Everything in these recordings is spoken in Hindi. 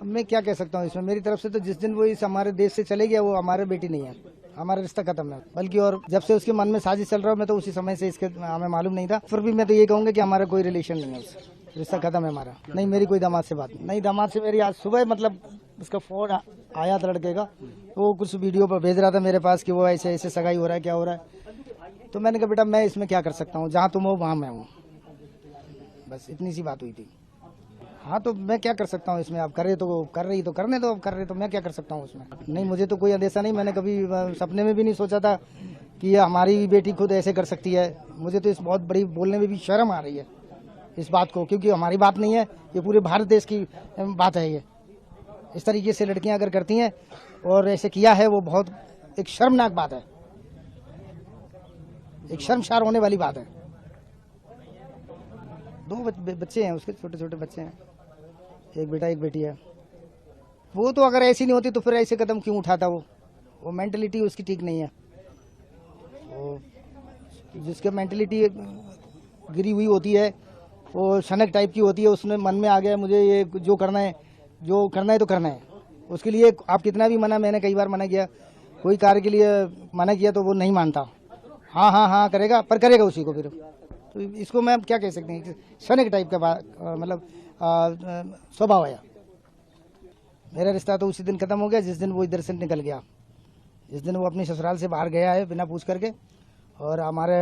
अब मैं क्या कह सकता हूँ इसमें, मेरी तरफ से तो जिस दिन वो इस हमारे देश से चले गया वो हमारे बेटी नहीं है, हमारा रिश्ता खत्म है। बल्कि और जब से उसके मन में साजिश चल रहा है, मैं तो उसी समय से इसके हमें मालूम नहीं था। फिर भी मैं तो ये कहूँगा कि हमारा कोई रिलेशन नहीं है उससे, रिश्ता खत्म है हमारा। नहीं, मेरी कोई दामाद से बात नहीं, दामाद से मेरी आज सुबह मतलब उसका फोन आया था लड़के का, वो कुछ वीडियो पर भेज रहा था मेरे पास कि वो ऐसे ऐसे सगाई हो रहा है, क्या हो रहा है। तो मैंने कहा बेटा मैं इसमें क्या कर सकता हूँ, जहाँ तुम हो वहाँ मैं हूँ, बस इतनी सी बात हुई थी। हाँ तो मैं क्या कर सकता हूँ इसमें, आप कर रहे तो कर रही तो करने दो, अब कर रहे तो मैं क्या कर सकता हूँ उसमें। नहीं, मुझे तो कोई अंदेशा नहीं, मैंने कभी सपने में भी नहीं सोचा था कि ये हमारी बेटी खुद ऐसे कर सकती है। मुझे तो इस बहुत बड़ी बोलने में भी शर्म आ रही है इस बात को, क्योंकि हमारी बात नहीं है, ये पूरे भारत देश की बात है। ये इस तरीके से लड़कियां अगर करती हैं और ऐसे किया है, वो बहुत एक शर्मनाक बात है, एक शर्मसार होने वाली बात है। दो बच्चे हैं उसके, छोटे छोटे बच्चे हैं, एक बेटा एक बेटी है। वो तो अगर ऐसी नहीं होती तो फिर ऐसे कदम क्यों उठाता वो मेंटलिटी उसकी ठीक नहीं है। वो जिसके मेंटलिटी गिरी हुई होती है, वो शनक टाइप की होती है, उसने मन में आ गया मुझे ये जो करना है तो करना है। उसके लिए आप कितना भी मना, मैंने कई बार मना किया, कोई कार्य के लिए मना किया तो वो नहीं मानता। हाँ हाँ हाँ करेगा, पर करेगा उसी को फिर। तो इसको मैं क्या कह सकते हैं, शनक टाइप का मतलब स्वभाव है। मेरा रिश्ता तो उसी दिन खत्म हो गया जिस दिन वो इधर से निकल गया, जिस दिन वो अपनी ससुराल से बाहर गया है बिना पूछ करके, और हमारे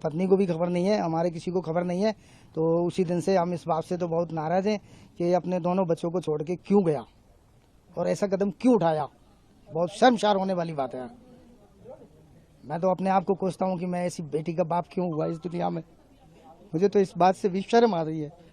पत्नी को भी खबर नहीं है, हमारे किसी को खबर नहीं है। तो उसी दिन से हम इस बात से तो बहुत नाराज़ हैं कि अपने दोनों बच्चों को छोड़ के क्यों गया और ऐसा कदम क्यों उठाया। बहुत शर्मसार होने वाली बात है। मैं तो अपने आप को कोसता हूँ कि मैं ऐसी बेटी का बाप क्यों हुआ इस दुनिया में। मुझे तो इस बात से भी शर्म आ रही है।